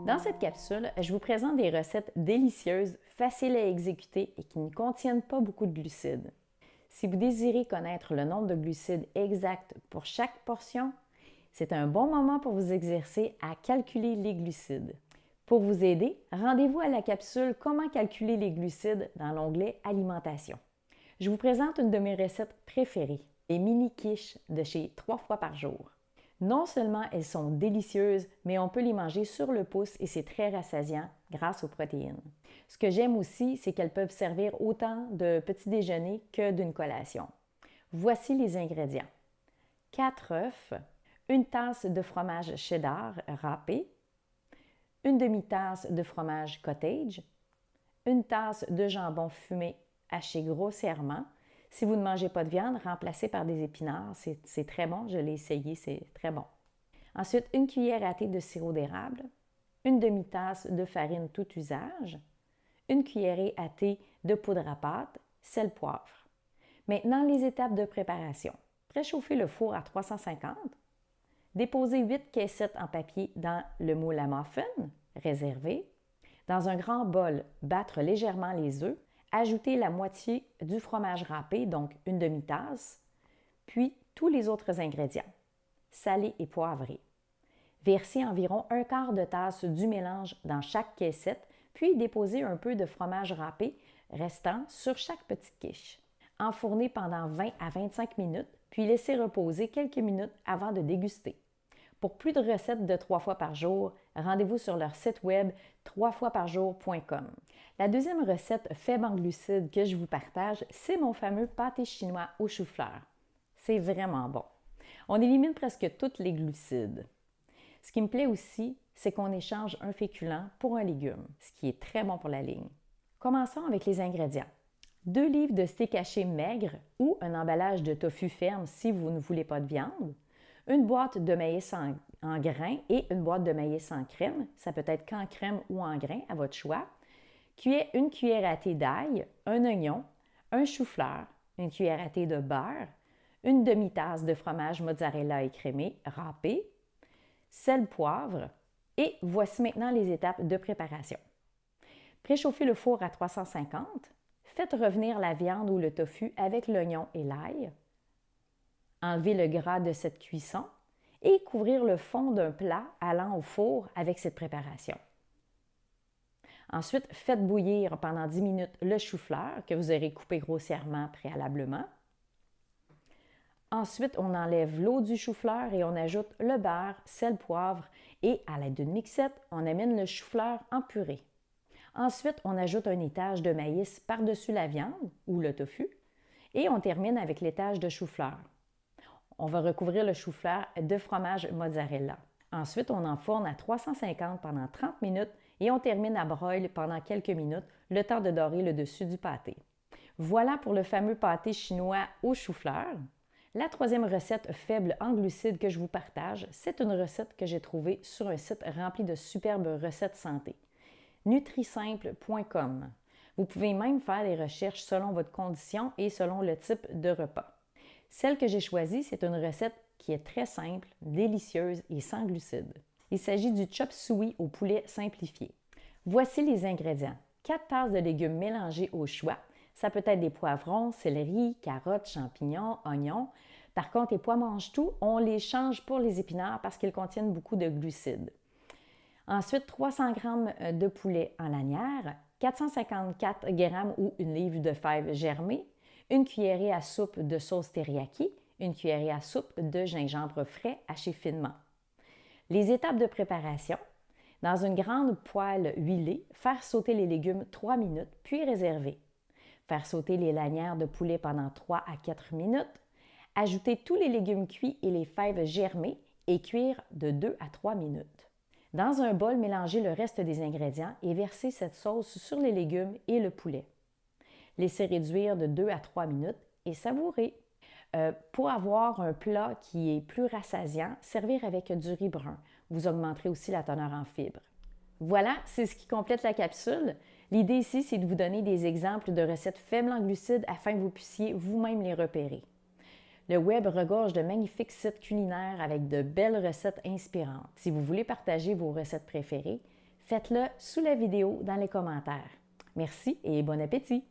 Dans cette capsule, je vous présente des recettes délicieuses, faciles à exécuter et qui ne contiennent pas beaucoup de glucides. Si vous désirez connaître le nombre de glucides exact pour chaque portion, c'est un bon moment pour vous exercer à calculer les glucides. Pour vous aider, rendez-vous à la capsule Comment calculer les glucides dans l'onglet Alimentation. Je vous présente une de mes recettes préférées, les mini quiches de chez 3 fois par jour. Non seulement elles sont délicieuses, mais on peut les manger sur le pouce et c'est très rassasiant grâce aux protéines. Ce que j'aime aussi, c'est qu'elles peuvent servir autant de petit déjeuner que d'une collation. Voici les ingrédients. 4 œufs, une tasse de fromage cheddar râpé, une demi-tasse de fromage cottage, une tasse de jambon fumé haché grossièrement. Si vous ne mangez pas de viande, remplacez par des épinards. C'est très bon, je l'ai essayé, c'est très bon. Ensuite, une cuillère à thé de sirop d'érable, une demi-tasse de farine tout usage, une cuillerée à thé de poudre à pâte, sel, poivre. Maintenant, les étapes de préparation. Préchauffez le four à 350. Déposez 8 caissettes en papier dans le moule à muffin, réservé. Dans un grand bol, battre légèrement les œufs. Ajoutez la moitié du fromage râpé, donc une demi-tasse, puis tous les autres ingrédients, salés et poivrés. Versez environ un quart de tasse du mélange dans chaque caissette, puis déposez un peu de fromage râpé restant sur chaque petite quiche. Enfournez pendant 20 à 25 minutes, puis laissez reposer quelques minutes avant de déguster. Pour plus de recettes de 3 fois par jour, rendez-vous sur leur site web 3foisparjour.com. La deuxième recette faible en glucides que je vous partage, c'est mon fameux pâté chinois au chou-fleur. C'est vraiment bon. On élimine presque tous les glucides. Ce qui me plaît aussi, c'est qu'on échange un féculent pour un légume, ce qui est très bon pour la ligne. Commençons avec les ingrédients. 2 livres de steak haché maigre ou un emballage de tofu ferme si vous ne voulez pas de viande. Une boîte de maïs en grains et une boîte de maïs en crème. Ça peut être qu'en crème ou en grains, à votre choix. Une cuillère à thé d'ail, un oignon, un chou-fleur, une cuillère à thé de beurre, une demi-tasse de fromage mozzarella écrémé râpé, sel, poivre. Et voici maintenant les étapes de préparation. Préchauffez le four à 350. Faites revenir la viande ou le tofu avec l'oignon et l'ail. Enlevez le gras de cette cuisson et couvrir le fond d'un plat allant au four avec cette préparation. Ensuite, faites bouillir pendant 10 minutes le chou-fleur que vous aurez coupé grossièrement préalablement. Ensuite, on enlève l'eau du chou-fleur et on ajoute le beurre, sel, poivre et à l'aide d'une mixette, on amène le chou-fleur en purée. Ensuite, on ajoute un étage de maïs par-dessus la viande ou le tofu et on termine avec l'étage de chou-fleur. On va recouvrir le chou-fleur de fromage mozzarella. Ensuite, on enfourne à 350 pendant 30 minutes et on termine à broil pendant quelques minutes, le temps de dorer le dessus du pâté. Voilà pour le fameux pâté chinois au chou-fleur. La troisième recette faible en glucides que je vous partage, c'est une recette que j'ai trouvée sur un site rempli de superbes recettes santé, nutrisimple.com. Vous pouvez même faire des recherches selon votre condition et selon le type de repas. Celle que j'ai choisie, c'est une recette qui est très simple, délicieuse et sans glucides. Il s'agit du chop suey au poulet simplifié. Voici les ingrédients. 4 tasses de légumes mélangés au choix. Ça peut être des poivrons, céleri, carottes, champignons, oignons. Par contre, les pois mange-tout, on les change pour les épinards parce qu'ils contiennent beaucoup de glucides. Ensuite, 300 g de poulet en lanière, 454 g ou une livre de fèves germées, une cuillerée à soupe de sauce teriyaki, une cuillerée à soupe de gingembre frais haché finement. Les étapes de préparation. Dans une grande poêle huilée, faire sauter les légumes 3 minutes, puis réserver. Faire sauter les lanières de poulet pendant 3 à 4 minutes. Ajouter tous les légumes cuits et les fèves germées et cuire de 2 à 3 minutes. Dans un bol, mélangez le reste des ingrédients et versez cette sauce sur les légumes et le poulet. Laissez réduire de 2 à 3 minutes et savourez. Pour avoir un plat qui est plus rassasiant, servir avec du riz brun. Vous augmenterez aussi la teneur en fibres. Voilà, c'est ce qui complète la capsule. L'idée ici, c'est de vous donner des exemples de recettes faibles en glucides afin que vous puissiez vous-même les repérer. Le web regorge de magnifiques sites culinaires avec de belles recettes inspirantes. Si vous voulez partager vos recettes préférées, Faites-le sous la vidéo dans les commentaires. Merci et bon appétit!